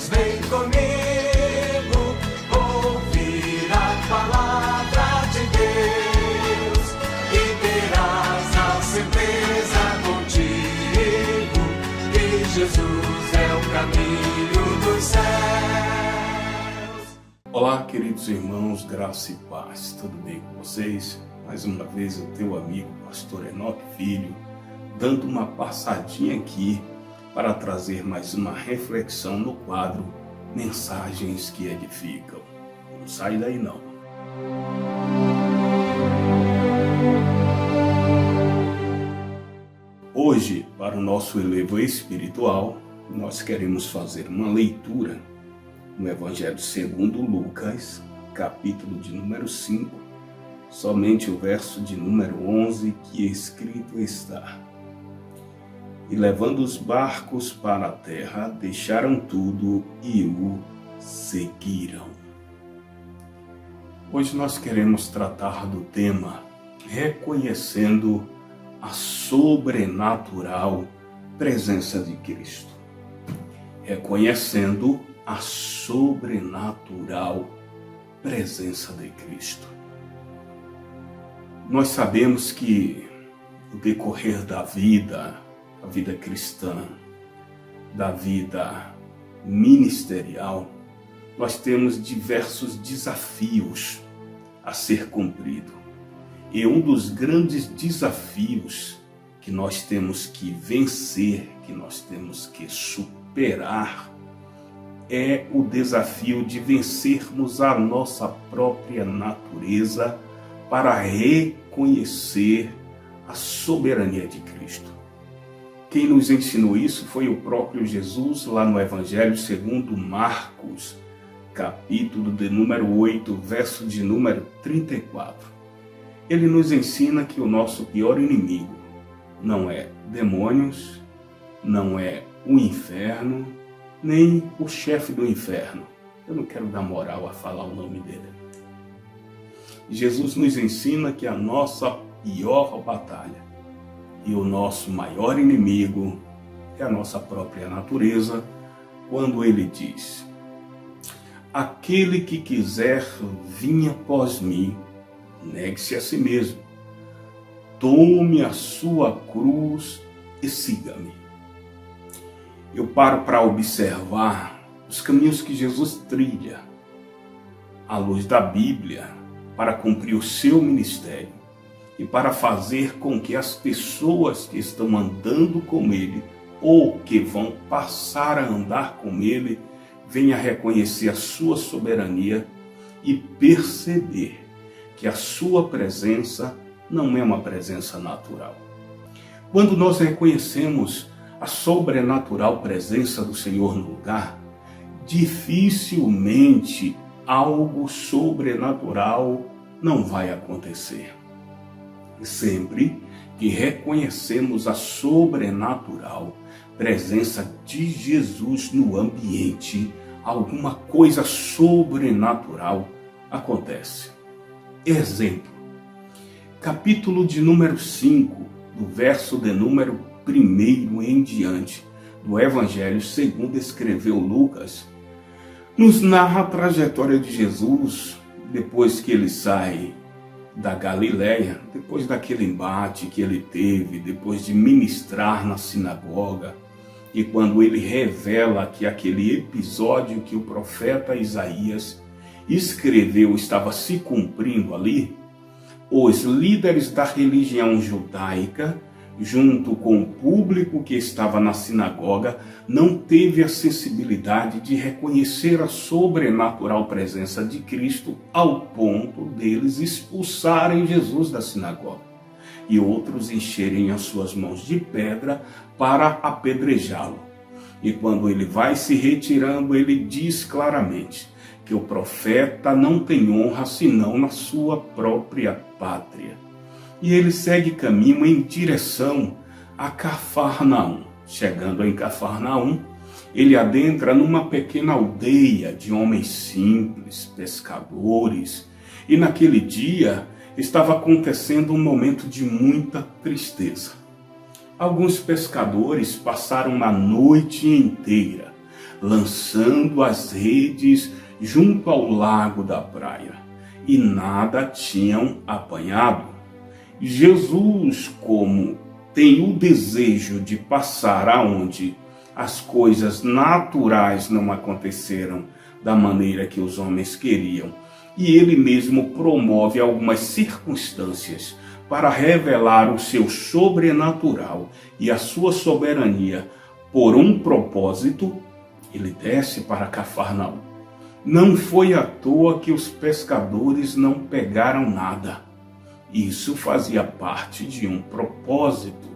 vem comigo, ouvir a palavra de Deus, e terás a certeza contigo que Jesus é o caminho dos céus. Olá, queridos irmãos, graça e paz, tudo bem com vocês? Mais uma vez o teu amigo, pastor Enoque Filho, dando uma passadinha aqui para trazer mais uma reflexão no quadro Mensagens que Edificam. Não sai daí não. Hoje, para o nosso elevo espiritual, nós queremos fazer uma leitura no Evangelho segundo Lucas, capítulo de número 5, somente o verso de número 11, que escrito está: E levando os barcos para a terra, deixaram tudo e o seguiram. Hoje nós queremos tratar do tema reconhecendo a sobrenatural presença de Cristo. Reconhecendo a sobrenatural presença de Cristo. Nós sabemos que o decorrer da vida, a vida cristã, da vida ministerial, nós temos diversos desafios a ser cumprido. E um dos grandes desafios que nós temos que vencer, que nós temos que superar, é o desafio de vencermos a nossa própria natureza para reconhecer a soberania de Cristo. Quem nos ensinou isso foi o próprio Jesus, lá no Evangelho segundo Marcos, capítulo de número 8, verso de número 34. Ele nos ensina que o nosso pior inimigo não é demônios, não é o inferno, nem o chefe do inferno. Eu não quero dar moral a falar o nome dele. Jesus nos ensina que a nossa pior batalha e o nosso maior inimigo é a nossa própria natureza, quando ele diz: aquele que quiser vir após mim, negue-se a si mesmo, tome a sua cruz e siga-me. Eu paro para observar os caminhos que Jesus trilha à luz da Bíblia para cumprir o seu ministério e para fazer com que as pessoas que estão andando com ele ou que vão passar a andar com ele venham a reconhecer a sua soberania e perceber que a sua presença não é uma presença natural. Quando nós reconhecemos a sobrenatural presença do Senhor no lugar, dificilmente algo sobrenatural não vai acontecer. Sempre que reconhecemos a sobrenatural presença de Jesus no ambiente, alguma coisa sobrenatural acontece. Exemplo, capítulo de número 5, do verso de número 1 em diante, do Evangelho segundo escreveu Lucas, nos narra a trajetória de Jesus depois que ele sai da Galileia, depois daquele embate que ele teve, depois de ministrar na sinagoga, e quando ele revela que aquele episódio que o profeta Isaías escreveu estava se cumprindo ali, os líderes da religião judaica, junto com o público que estava na sinagoga, não teve a sensibilidade de reconhecer a sobrenatural presença de Cristo ao ponto deles expulsarem Jesus da sinagoga e outros encherem as suas mãos de pedra para apedrejá-lo. E quando ele vai se retirando, ele diz claramente que o profeta não tem honra senão na sua própria pátria. E ele segue caminho em direção a Cafarnaum. Chegando em Cafarnaum, ele adentra numa pequena aldeia de homens simples, pescadores. E naquele dia estava acontecendo um momento de muita tristeza. Alguns pescadores passaram a noite inteira lançando as redes junto ao lago da praia, e nada tinham apanhado. Jesus, como tem o desejo de passar aonde as coisas naturais não aconteceram da maneira que os homens queriam, e ele mesmo promove algumas circunstâncias para revelar o seu sobrenatural e a sua soberania por um propósito, ele desce para Cafarnaum. Não foi à toa que os pescadores não pegaram nada. Isso fazia parte de um propósito.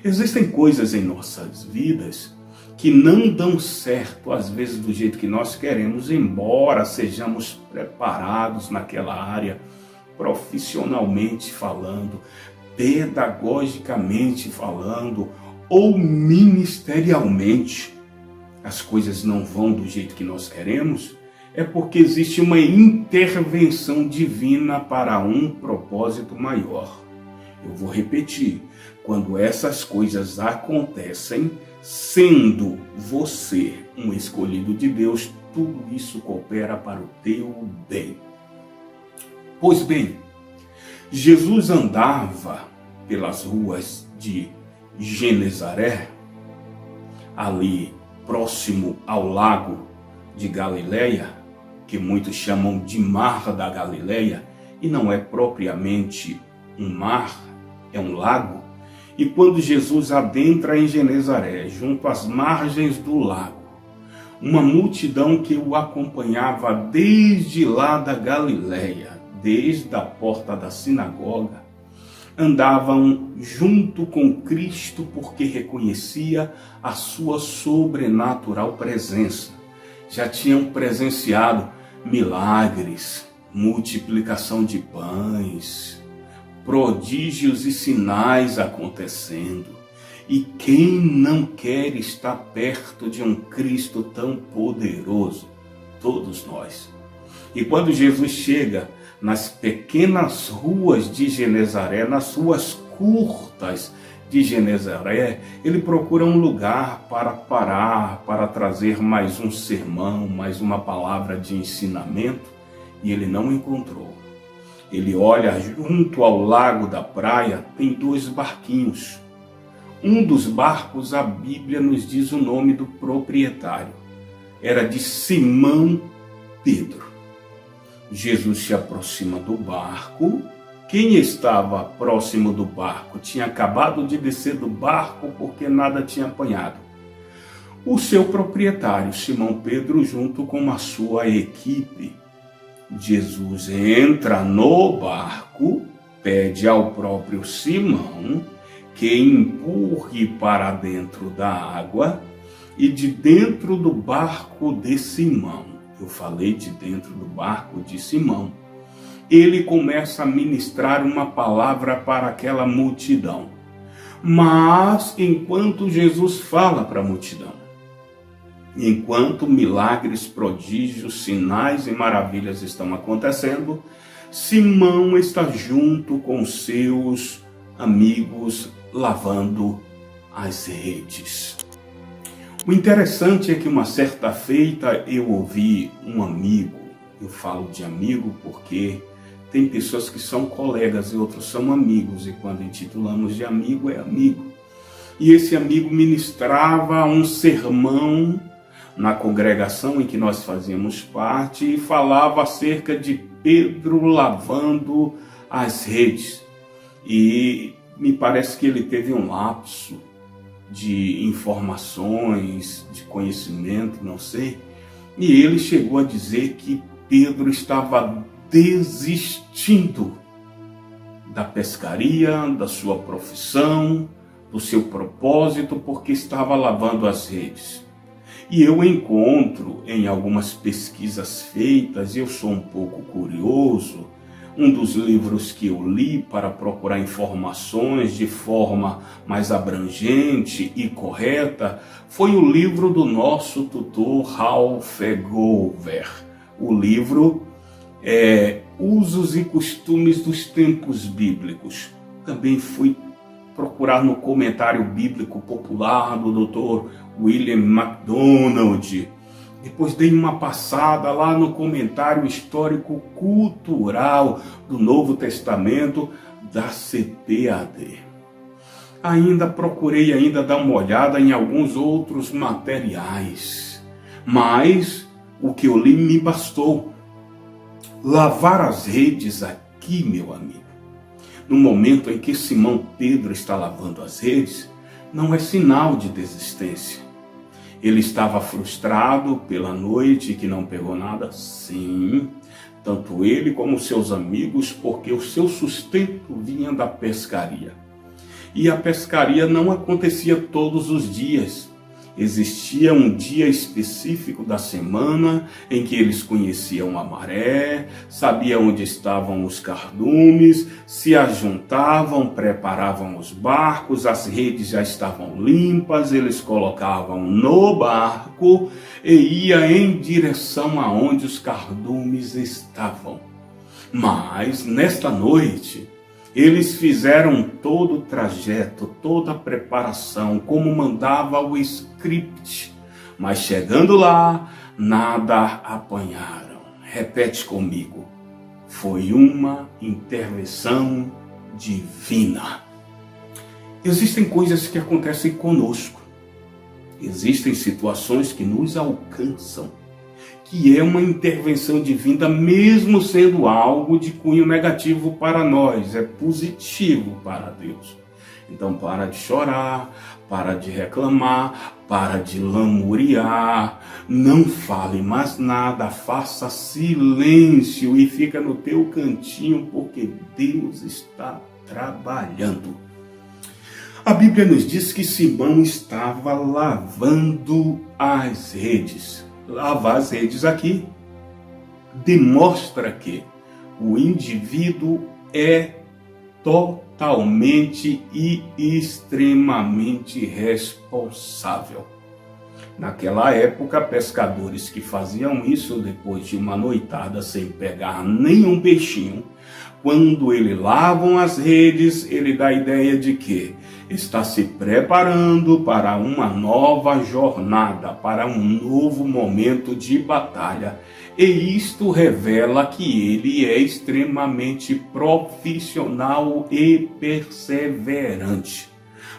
Existem coisas em nossas vidas que não dão certo, às vezes do jeito que nós queremos, embora sejamos preparados naquela área, profissionalmente falando, pedagogicamente falando, ou ministerialmente. As coisas não vão do jeito que nós queremos, é porque existe uma intervenção divina para um propósito maior. Eu vou repetir, quando essas coisas acontecem, sendo você um escolhido de Deus, tudo isso coopera para o teu bem. Pois bem, Jesus andava pelas ruas de Genezaré, ali próximo ao lago de Galileia, que muitos chamam de Mar da Galileia, e não é propriamente um mar, é um lago. E quando Jesus adentra em Genezaré, junto às margens do lago, uma multidão que o acompanhava desde lá da Galileia, desde a porta da sinagoga, andavam junto com Cristo porque reconhecia a sua sobrenatural presença. Já tinham presenciado milagres, multiplicação de pães, prodígios e sinais acontecendo. E quem não quer estar perto de um Cristo tão poderoso? Todos nós. E quando Jesus chega nas pequenas ruas de Genezaré, nas ruas curtas de Genezaré, ele procura um lugar para parar, para trazer mais um sermão, mais uma palavra de ensinamento, e ele não encontrou. Ele olha junto ao lago da praia, tem 2 barquinhos. Um dos barcos, a Bíblia nos diz o nome do proprietário. Era de Simão Pedro. Jesus se aproxima do barco. Quem estava próximo do barco tinha acabado de descer do barco porque nada tinha apanhado. O seu proprietário, Simão Pedro, junto com a sua equipe. Jesus entra no barco, pede ao próprio Simão que empurre para dentro da água, e de dentro do barco de Simão, eu falei de dentro do barco de Simão, ele começa a ministrar uma palavra para aquela multidão. Mas enquanto Jesus fala para a multidão, enquanto milagres, prodígios, sinais e maravilhas estão acontecendo, Simão está junto com seus amigos lavando as redes. O interessante é que uma certa feita eu ouvi um amigo, eu falo de amigo porque tem pessoas que são colegas e outros são amigos, e quando intitulamos de amigo, é amigo. E esse amigo ministrava um sermão na congregação em que nós fazíamos parte e falava acerca de Pedro lavando as redes. E me parece que ele teve um lapso de informações, de conhecimento, não sei. E ele chegou a dizer que Pedro estava desistindo da pescaria, da sua profissão, do seu propósito, porque estava lavando as redes. E eu encontro em algumas pesquisas feitas, eu sou um pouco curioso, um dos livros que eu li para procurar informações de forma mais abrangente e correta foi o livro do nosso tutor Ralph Gover. O livro Usos e Costumes dos Tempos Bíblicos. Também fui procurar no comentário bíblico popular do Dr. William MacDonald Depois dei uma passada lá no comentário histórico-cultural do Novo Testamento da CPAD. Ainda procurei dar uma olhada em alguns outros materiais, mas o que eu li me bastou. Lavar as redes aqui, meu amigo, no momento em que Simão Pedro está lavando as redes, não é sinal de desistência. Ele estava frustrado pela noite que não pegou nada? Sim, tanto ele como seus amigos, porque o seu sustento vinha da pescaria. E a pescaria não acontecia todos os dias. Existia um dia específico da semana em que eles conheciam a maré, sabiam onde estavam os cardumes, se ajuntavam, preparavam os barcos, as redes já estavam limpas, eles colocavam no barco e ia em direção aonde os cardumes estavam. Mas nesta noite, eles fizeram todo o trajeto, toda a preparação, como mandava o script. Mas chegando lá, nada apanharam. Repete comigo. Foi uma intervenção divina. Existem coisas que acontecem conosco. Existem situações que nos alcançam, que é uma intervenção divina, mesmo sendo algo de cunho negativo para nós, é positivo para Deus. Então para de chorar, para de reclamar, para de lamuriar, não fale mais nada, faça silêncio e fica no teu cantinho, porque Deus está trabalhando. A Bíblia nos diz que Simão estava lavando as redes. Lavar as redes aqui demonstra que o indivíduo é totalmente e extremamente responsável. Naquela época, pescadores que faziam isso depois de uma noitada sem pegar nenhum peixinho, quando eles lavam as redes, ele dá a ideia de que está se preparando para uma nova jornada, para um novo momento de batalha. E isto revela que ele é extremamente profissional e perseverante.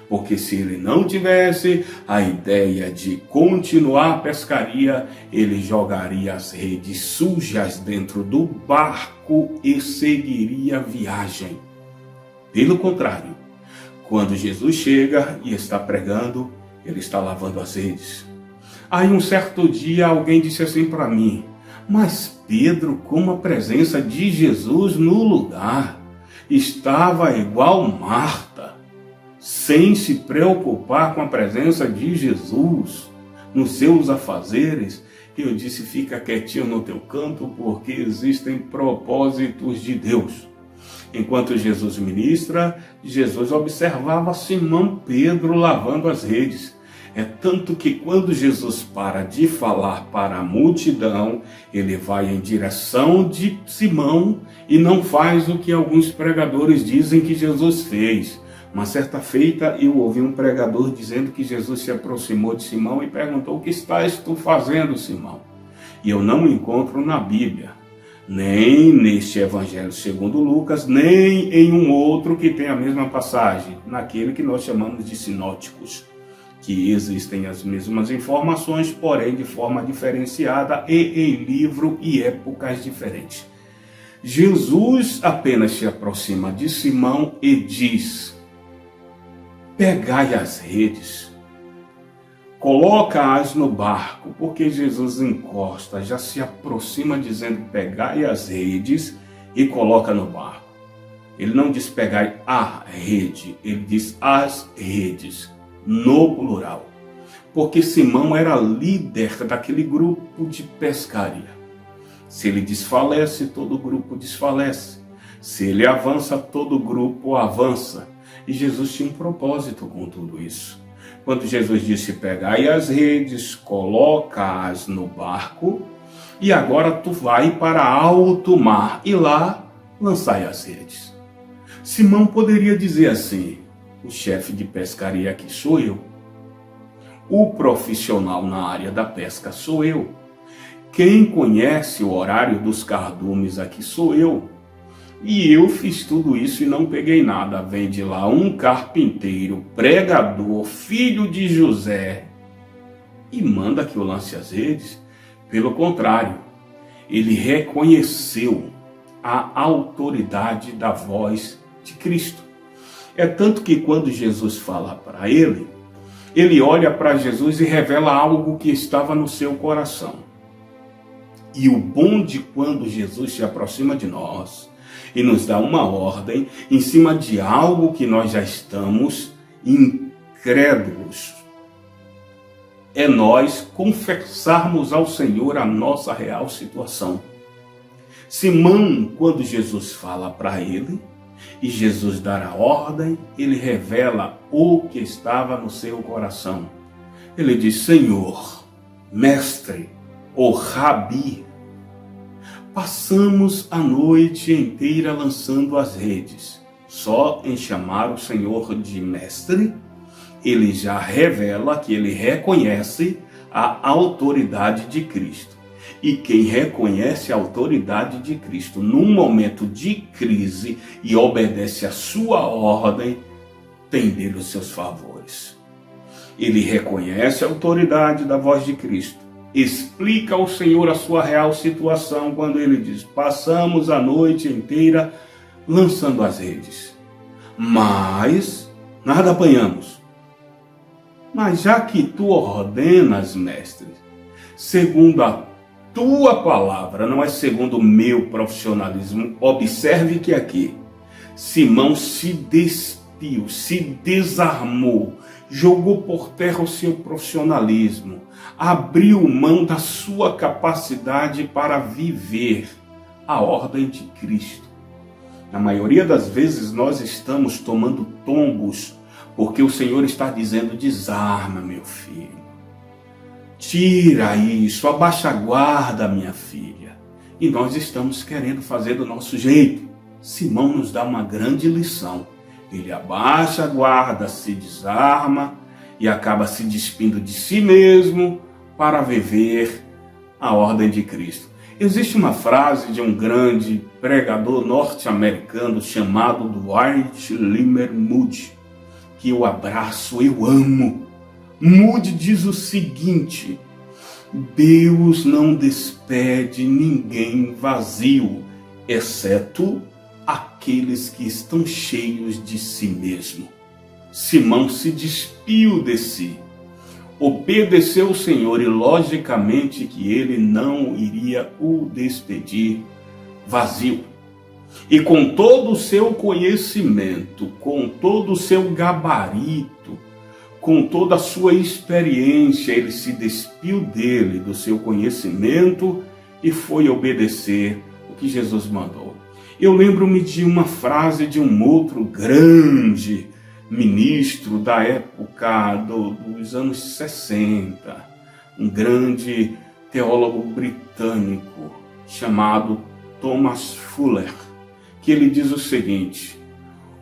Porque se ele não tivesse a ideia de continuar a pescaria, ele jogaria as redes sujas dentro do barco e seguiria a viagem. Pelo contrário, quando Jesus chega e está pregando, ele está lavando as redes. Aí um certo dia alguém disse assim para mim: mas Pedro, com a presença de Jesus no lugar, estava igual Marta, sem se preocupar com a presença de Jesus nos seus afazeres. Eu disse: fica quietinho no teu canto, porque existem propósitos de Deus. Enquanto Jesus ministra, Jesus observava Simão Pedro lavando as redes. É tanto que quando Jesus para de falar para a multidão, ele vai em direção de Simão e não faz o que alguns pregadores dizem que Jesus fez. Uma certa feita eu ouvi um pregador dizendo que Jesus se aproximou de Simão e perguntou: o que estás tu fazendo, Simão? E eu não encontro na Bíblia, nem neste Evangelho segundo Lucas, nem em um outro que tem a mesma passagem, naquele que nós chamamos de sinóticos, que existem as mesmas informações, porém de forma diferenciada e em livro e épocas diferentes. Jesus apenas se aproxima de Simão e diz: pegai as redes, coloca-as no barco, porque Jesus encosta, já se aproxima dizendo: pegai as redes e coloca no barco. Ele não diz pegai a rede, ele diz as redes, no plural. Porque Simão era líder daquele grupo de pescaria. Se ele desfalece, todo o grupo desfalece. Se ele avança, todo o grupo avança. E Jesus tinha um propósito com tudo isso. Quando Jesus disse: pegai as redes, coloca-as no barco, e agora tu vai para alto mar, e lá lançai as redes. Simão poderia dizer assim: o chefe de pescaria aqui sou eu. O profissional na área da pesca sou eu. Quem conhece o horário dos cardumes aqui sou eu. E eu fiz tudo isso e não peguei nada. Vem de lá um carpinteiro, pregador, filho de José, e manda que eu lance as redes. Pelo contrário, ele reconheceu a autoridade da voz de Cristo. É tanto que quando Jesus fala para ele, ele olha para Jesus e revela algo que estava no seu coração. E o bom de quando Jesus se aproxima de nós e nos dá uma ordem em cima de algo que nós já estamos incrédulos, é nós confessarmos ao Senhor a nossa real situação. Simão, quando Jesus fala para ele, e Jesus dá a ordem, ele revela o que estava no seu coração. Ele diz: Senhor, mestre, ou rabi, passamos a noite inteira lançando as redes. Só em chamar o Senhor de mestre, ele já revela que ele reconhece a autoridade de Cristo. E quem reconhece a autoridade de Cristo num momento de crise e obedece a sua ordem, tem dele os seus favores. Ele reconhece a autoridade da voz de Cristo, explica ao Senhor a sua real situação quando ele diz: passamos a noite inteira lançando as redes, mas nada apanhamos. Mas já que tu ordenas, mestre, segundo a tua palavra, não é segundo o meu profissionalismo. Observe que aqui Simão se despiu, se desarmou, jogou por terra o seu profissionalismo, abriu mão da sua capacidade para viver a ordem de Cristo. Na maioria das vezes nós estamos tomando tombos porque o Senhor está dizendo: desarma, meu filho. Tira isso, abaixa a guarda, minha filha. E nós estamos querendo fazer do nosso jeito. Simão nos dá uma grande lição. Ele abaixa a guarda, se desarma e acaba se despindo de si mesmo para viver a ordem de Cristo. Existe uma frase de um grande pregador norte-americano chamado Dwight Lyman Moody, que eu abraço, eu amo. Moody diz o seguinte: Deus não despede ninguém vazio, exceto aqueles que estão cheios de si mesmo. Simão se despiu de si, obedeceu o Senhor e logicamente que ele não iria o despedir vazio. E com todo o seu conhecimento, com todo o seu gabarito, com toda a sua experiência, ele se despiu dele, do seu conhecimento, e foi obedecer o que Jesus mandou. Eu lembro-me de uma frase de um outro grande ministro da época dos anos 60, um grande teólogo britânico chamado Thomas Fuller, que ele diz o seguinte: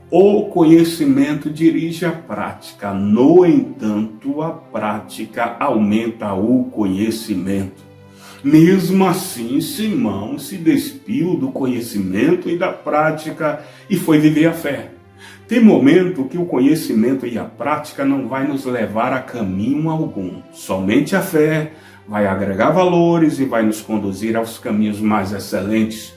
o conhecimento dirige a prática, no entanto, a prática aumenta o conhecimento. Mesmo assim, Simão se despiu do conhecimento e da prática e foi viver a fé. Tem momento que o conhecimento e a prática não vai nos levar a caminho algum. Somente a fé vai agregar valores e vai nos conduzir aos caminhos mais excelentes.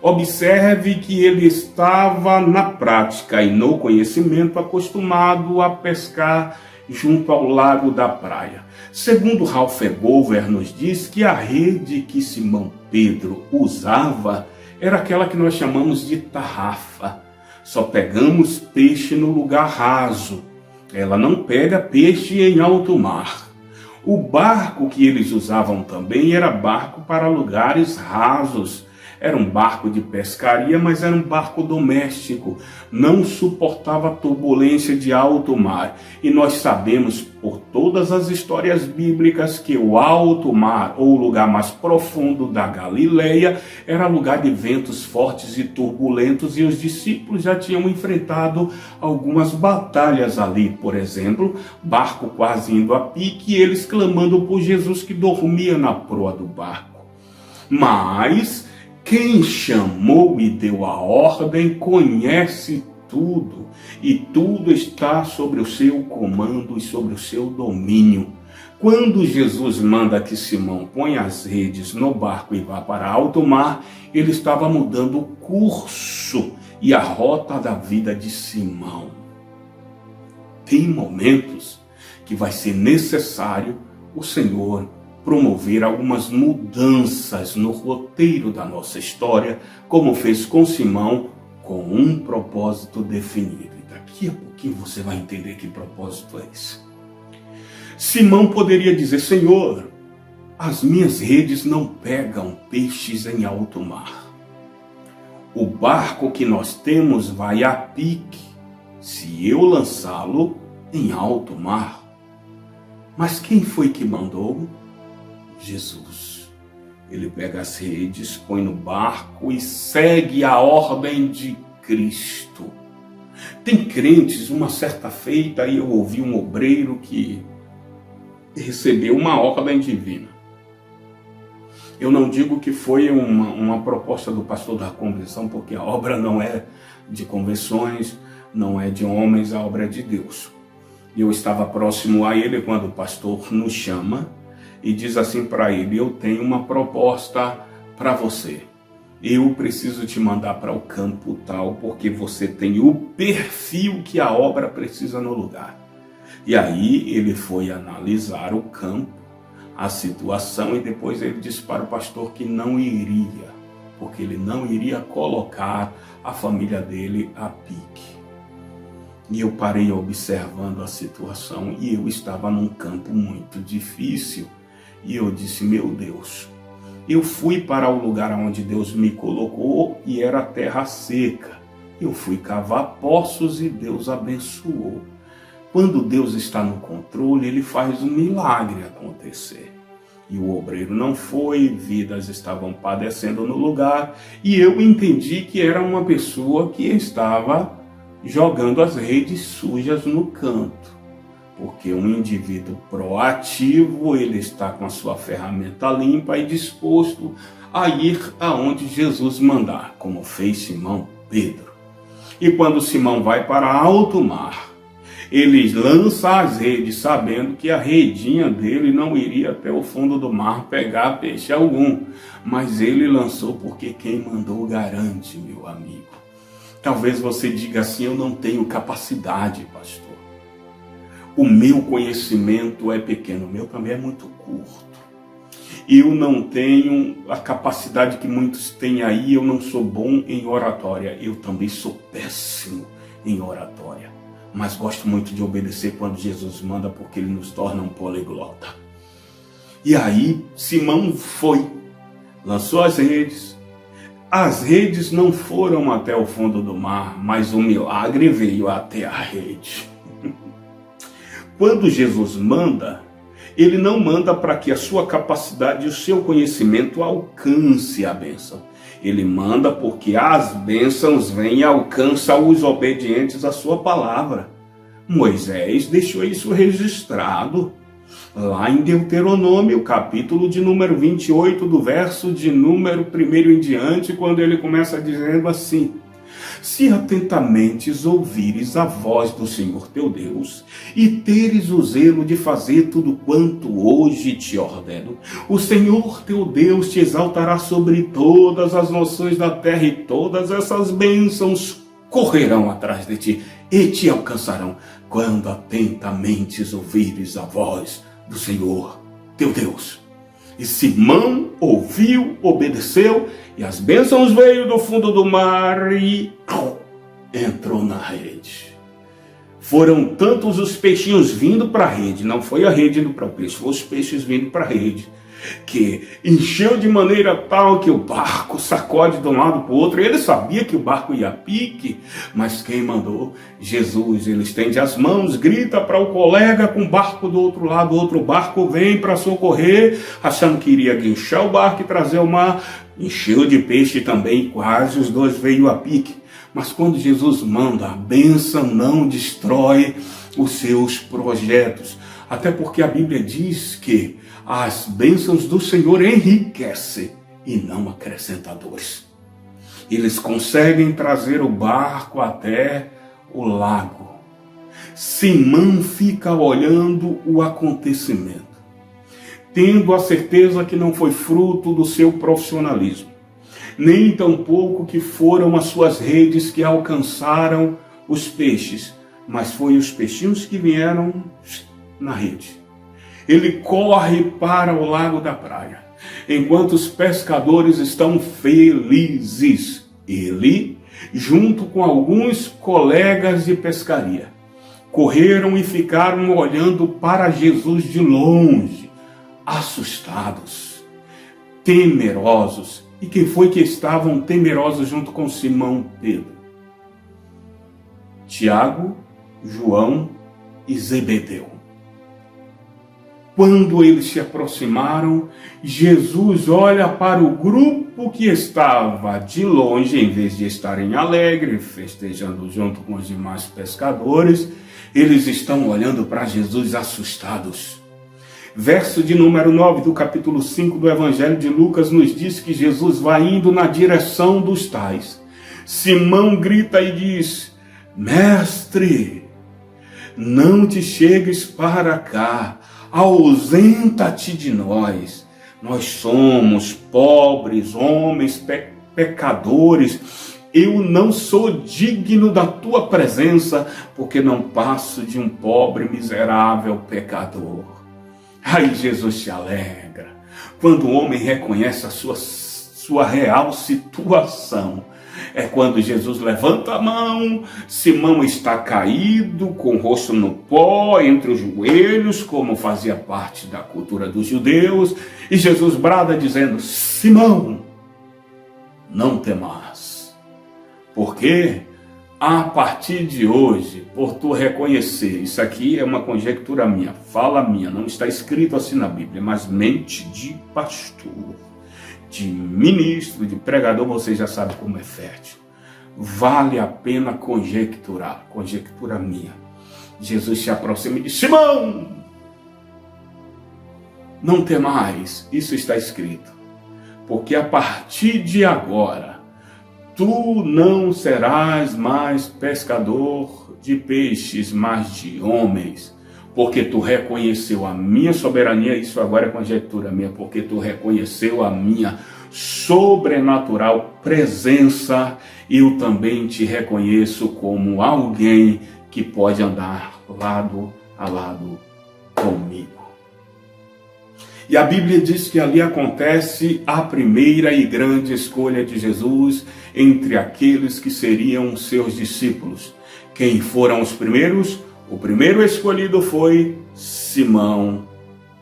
Observe que ele estava na prática e no conhecimento acostumado a pescar junto ao lago da praia. Segundo Ralph Bover nos diz que a rede que Simão Pedro usava era aquela que nós chamamos de tarrafa. Só pegamos peixe no lugar raso. Ela não pega peixe em alto mar. O barco que eles usavam também era barco para lugares rasos. Era um barco de pescaria, mas era um barco doméstico. Não suportava a turbulência de alto mar. E nós sabemos por todas as histórias bíblicas que o alto mar, ou o lugar mais profundo da Galileia, era lugar de ventos fortes e turbulentos, e os discípulos já tinham enfrentado algumas batalhas ali. Por exemplo, barco quase indo a pique e eles clamando por Jesus que dormia na proa do barco. Mas quem chamou e deu a ordem conhece tudo, e tudo está sobre o seu comando e sobre o seu domínio. Quando Jesus manda que Simão ponha as redes no barco e vá para alto mar, ele estava mudando o curso e a rota da vida de Simão. Tem momentos que vai ser necessário o Senhor promover algumas mudanças no roteiro da nossa história, como fez com Simão, com um propósito definido. E daqui a pouquinho você vai entender que propósito é esse. Simão poderia dizer: Senhor, as minhas redes não pegam peixes em alto mar. O barco que nós temos vai a pique se eu lançá-lo em alto mar. Mas quem foi que mandou? Jesus. Ele pega as redes, põe no barco e segue a ordem de Cristo. Tem crentes, uma certa feita, eu ouvi um obreiro que recebeu uma ordem divina. Eu não digo que foi uma proposta do pastor da convenção, porque a obra não é de convenções, não é de homens, a obra é de Deus. Eu estava próximo a ele quando o pastor nos chama e diz assim para ele: eu tenho uma proposta para você. Eu preciso te mandar para o campo tal, porque você tem o perfil que a obra precisa no lugar. E aí ele foi analisar o campo, a situação, e depois ele disse para o pastor que não iria, porque ele não iria colocar a família dele a pique. E eu parei observando a situação e eu estava num campo muito difícil. E eu disse: meu Deus, eu fui para o lugar onde Deus me colocou e era terra seca. Eu fui cavar poços e Deus abençoou. Quando Deus está no controle, Ele faz um milagre acontecer. E o obreiro não foi, vidas estavam padecendo no lugar, e eu entendi que era uma pessoa que estava jogando as redes sujas no canto. Porque um indivíduo proativo, ele está com a sua ferramenta limpa e disposto a ir aonde Jesus mandar, como fez Simão Pedro. E quando Simão vai para alto mar, ele lança as redes sabendo que a redinha dele não iria até o fundo do mar pegar peixe algum. Mas ele lançou porque quem mandou garante, meu amigo. Talvez você diga assim: eu não tenho capacidade, pastor. O meu conhecimento é pequeno, o meu também é muito curto. Eu não tenho a capacidade que muitos têm aí, eu não sou bom em oratória. Eu também sou péssimo em oratória. Mas gosto muito de obedecer quando Jesus manda, porque ele nos torna um poliglota. E aí Simão foi, lançou as redes. As redes não foram até o fundo do mar, mas o milagre veio até a rede. Quando Jesus manda, ele não manda para que a sua capacidade e o seu conhecimento alcance a bênção. Ele manda porque as bênçãos vêm e alcançam os obedientes à sua palavra. Moisés deixou isso registrado lá em Deuteronômio, capítulo de número 28, do verso de número 1 em diante, quando ele começa dizendo assim: se atentamente ouvires a voz do Senhor teu Deus, e teres o zelo de fazer tudo quanto hoje te ordeno, o Senhor teu Deus te exaltará sobre todas as nações da terra, e todas essas bênçãos correrão atrás de ti e te alcançarão, quando atentamente ouvires a voz do Senhor teu Deus. E Simão ouviu, obedeceu, e as bênçãos veio do fundo do mar e entrou na rede. Foram tantos os peixinhos vindo para a rede, não foi a rede indo para o peixe, foram os peixes vindo para a rede, que encheu de maneira tal que o barco sacode de um lado para o outro. Ele sabia que o barco ia a pique, mas quem mandou? Jesus. Ele estende as mãos, grita para o colega com o barco do outro lado, o outro barco vem para socorrer, achando que iria guinchar o barco e trazer o mar. Encheu de peixe também, quase os dois veio a pique. Mas quando Jesus manda, a bênção não destrói os seus projetos. Até porque a Bíblia diz que as bênçãos do Senhor enriquecem e não acrescentadores. Eles conseguem trazer o barco até o lago. Simão fica olhando o acontecimento, tendo a certeza que não foi fruto do seu profissionalismo, nem tampouco que foram as suas redes que alcançaram os peixes, mas foi os peixinhos que vieram na rede. Ele corre para o lago da praia, enquanto os pescadores estão felizes. Ele, junto com alguns colegas de pescaria, correram e ficaram olhando para Jesus de longe, assustados, temerosos. E quem foi que estavam temerosos junto com Simão Pedro? Tiago, João e Zebedeu. Quando eles se aproximaram, Jesus olha para o grupo que estava de longe, em vez de estarem alegres, festejando junto com os demais pescadores, eles estão olhando para Jesus assustados. Verso de número 9 do capítulo 5 do Evangelho de Lucas nos diz que Jesus vai indo na direção dos tais. Simão grita e diz: Mestre, não te chegues para cá, ausenta-te de nós. Nós somos pobres, homens pecadores. Eu não sou digno da tua presença, porque não passo de um pobre, miserável pecador. Aí Jesus se alegra quando o homem reconhece a sua real situação. É quando Jesus levanta a mão, Simão está caído, com o rosto no pó, entre os joelhos, como fazia parte da cultura dos judeus, e Jesus brada dizendo: Simão, não temas, porque a partir de hoje, por tu reconhecer, isso aqui é uma conjectura minha, fala minha, não está escrito assim na Bíblia, mas mente de pastor, de ministro, de pregador, você já sabe como é fértil. Vale a pena conjecturar, conjectura minha. Jesus se aproxima e diz: Simão, não temais, isso está escrito, porque a partir de agora, tu não serás mais pescador de peixes, mas de homens, porque tu reconheceu a minha soberania. Isso agora é conjectura minha, porque tu reconheceu a minha sobrenatural presença, eu também te reconheço como alguém que pode andar lado a lado comigo. E a Bíblia diz que ali acontece a primeira e grande escolha de Jesus entre aqueles que seriam seus discípulos. Quem foram os primeiros? O primeiro escolhido foi Simão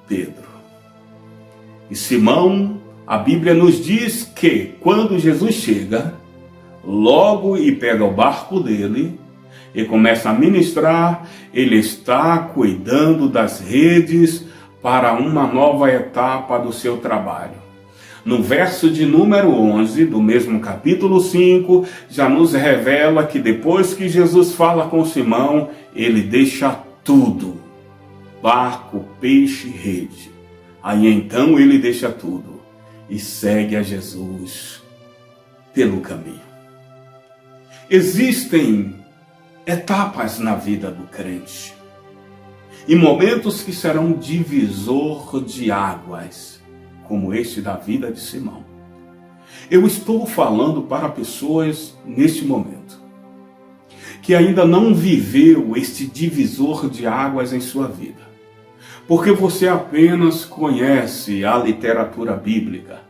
Pedro. E Simão, a Bíblia nos diz que quando Jesus chega, logo e pega o barco dele e começa a ministrar, ele está cuidando das redes para uma nova etapa do seu trabalho. No verso de número 11 do mesmo capítulo 5, já nos revela que depois que Jesus fala com Simão, ele deixa tudo, barco, peixe, rede. Aí então ele deixa tudo e segue a Jesus pelo caminho. Existem etapas na vida do crente e momentos que serão divisor de águas, como este da vida de Simão. Eu estou falando para pessoas neste momento que ainda não viveu este divisor de águas em sua vida, porque você apenas conhece a literatura bíblica,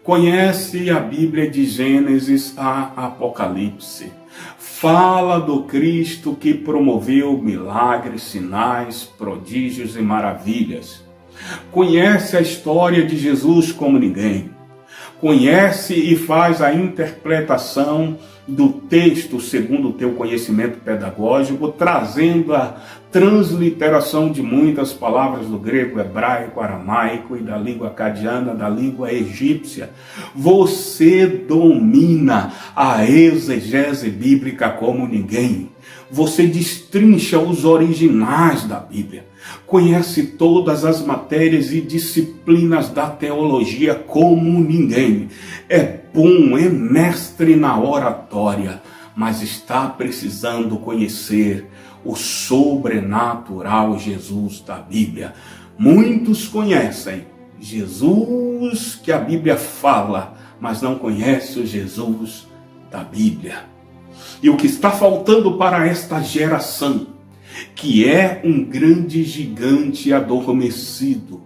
conhece a Bíblia de Gênesis a Apocalipse, fala do Cristo que promoveu milagres, sinais, prodígios e maravilhas. Conhece a história de Jesus como ninguém. Conhece e faz a interpretação do texto segundo o teu conhecimento pedagógico, trazendo a transliteração de muitas palavras do grego, hebraico, aramaico e da língua acadiana, da língua egípcia. Você domina a exegese bíblica como ninguém. Você destrincha os originais da Bíblia. Conhece todas as matérias e disciplinas da teologia como ninguém. É bom, é mestre na oratória, mas está precisando conhecer o sobrenatural Jesus da Bíblia. Muitos conhecem Jesus que a Bíblia fala, mas não conhecem o Jesus da Bíblia. E o que está faltando para esta geração, que é um grande gigante adormecido,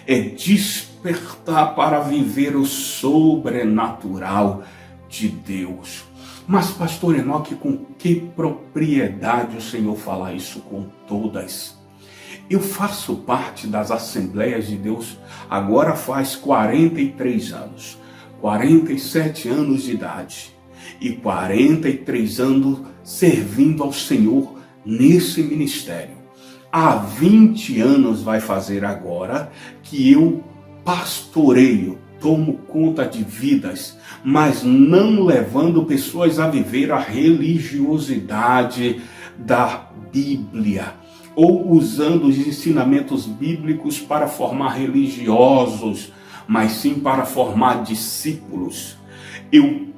é despertar para viver o sobrenatural de Deus. Mas, pastor Enoque, com que propriedade o Senhor fala isso com todas? Eu faço parte das Assembleias de Deus agora faz 43 anos, 47 anos de idade e 43 anos servindo ao Senhor nesse ministério. Há 20 anos vai fazer agora que eu pastoreio, tomo conta de vidas, mas não levando pessoas a viver a religiosidade da Bíblia, ou usando os ensinamentos bíblicos para formar religiosos, mas sim para formar discípulos. Eu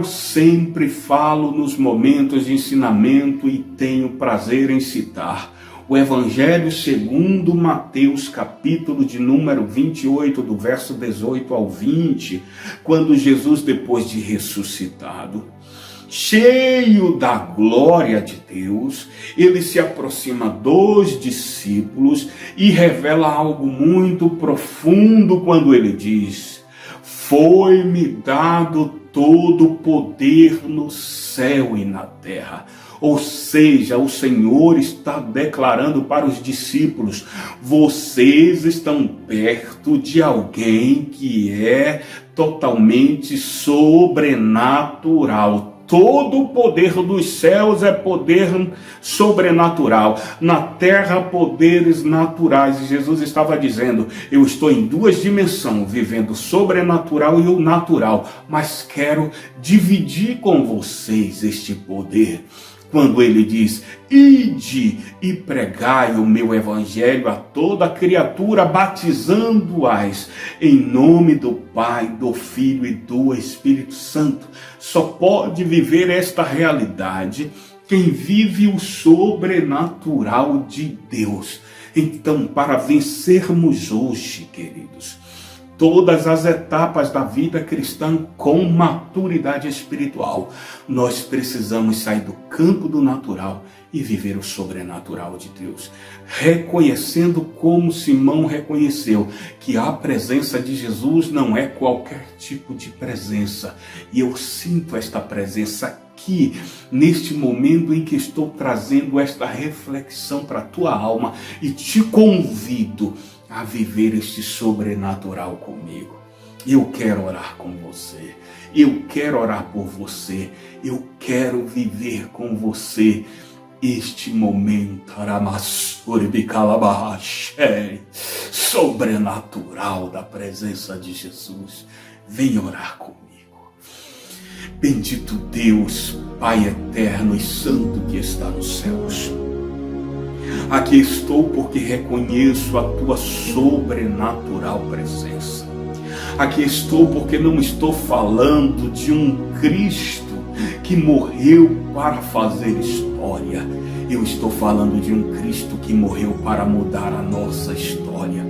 sempre falo nos momentos de ensinamento e tenho prazer em citar o Evangelho segundo Mateus, capítulo de número 28, do verso 18 ao 20, quando Jesus, depois de ressuscitado, cheio da glória de Deus, ele se aproxima dos discípulos e revela algo muito profundo quando ele diz: foi-me dado todo o poder no céu e na terra. Ou seja, o Senhor está declarando para os discípulos: vocês estão perto de alguém que é totalmente sobrenatural. Todo o poder dos céus é poder sobrenatural. Na terra, poderes naturais. E Jesus estava dizendo: eu estou em duas dimensões, vivendo o sobrenatural e o natural, mas quero dividir com vocês este poder. Quando ele diz: ide e pregai o meu evangelho a toda criatura, batizando-as em nome do Pai, do Filho e do Espírito Santo. Só pode viver esta realidade quem vive o sobrenatural de Deus. Então, para vencermos hoje, queridos, todas as etapas da vida cristã com maturidade espiritual, nós precisamos sair do campo do natural e viver o sobrenatural de Deus, reconhecendo como Simão reconheceu que a presença de Jesus não é qualquer tipo de presença. E eu sinto esta presença aqui, neste momento em que estou trazendo esta reflexão para a tua alma, e te convido a viver este sobrenatural comigo. Eu quero orar com você, eu quero orar por você, eu quero viver com você este momento sobrenatural da presença de Jesus. Vem orar comigo. Bendito Deus, Pai eterno e santo que está nos céus, aqui estou porque reconheço a tua sobrenatural presença. Aqui estou porque não estou falando de um Cristo que morreu para fazer história. Eu estou falando de um Cristo que morreu para mudar a nossa história.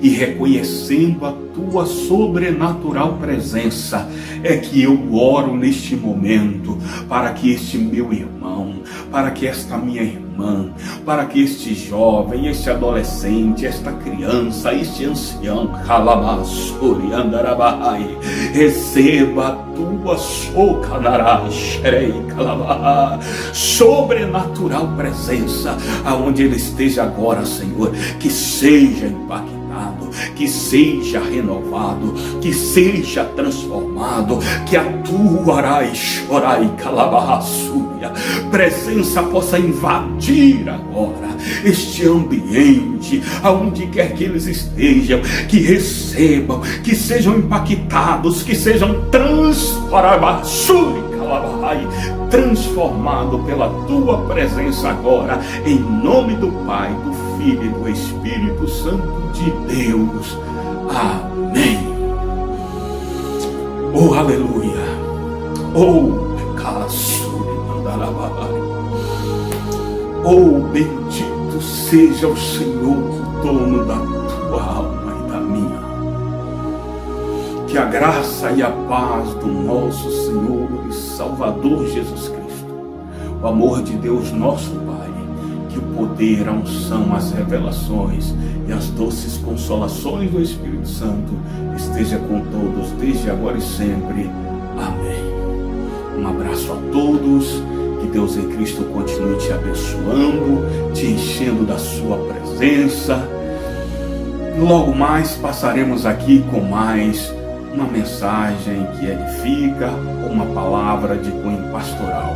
E reconhecendo a tua sobrenatural presença, é que eu oro neste momento para que este meu irmão, para que esta minha irmã, para que este jovem, este adolescente, esta criança, este ancião, receba a tua sobrenatural presença, aonde ele esteja agora, Senhor, que seja impactado, que seja renovado, que seja transformado, que a tua presença possa invadir agora este ambiente, aonde quer que eles estejam, que recebam, que sejam impactados, que sejam transformados transformado pela tua presença agora, em nome do Pai, do Filho e do Espírito Santo de Deus. Amém. Oh, aleluia. Oh, oh, bendito seja o Senhor, o dono da tua alma e da minha. Que a graça e a paz do nosso Senhor e Salvador Jesus Cristo, o amor de Deus nosso Pai, que o poder, a unção, as revelações e as doces consolações do Espírito Santo esteja com todos, desde agora e sempre. Amém. Um abraço a todos, que Deus em Cristo continue te abençoando, te enchendo da sua presença. Logo mais passaremos aqui com mais uma mensagem que edifica, uma palavra de cunho pastoral.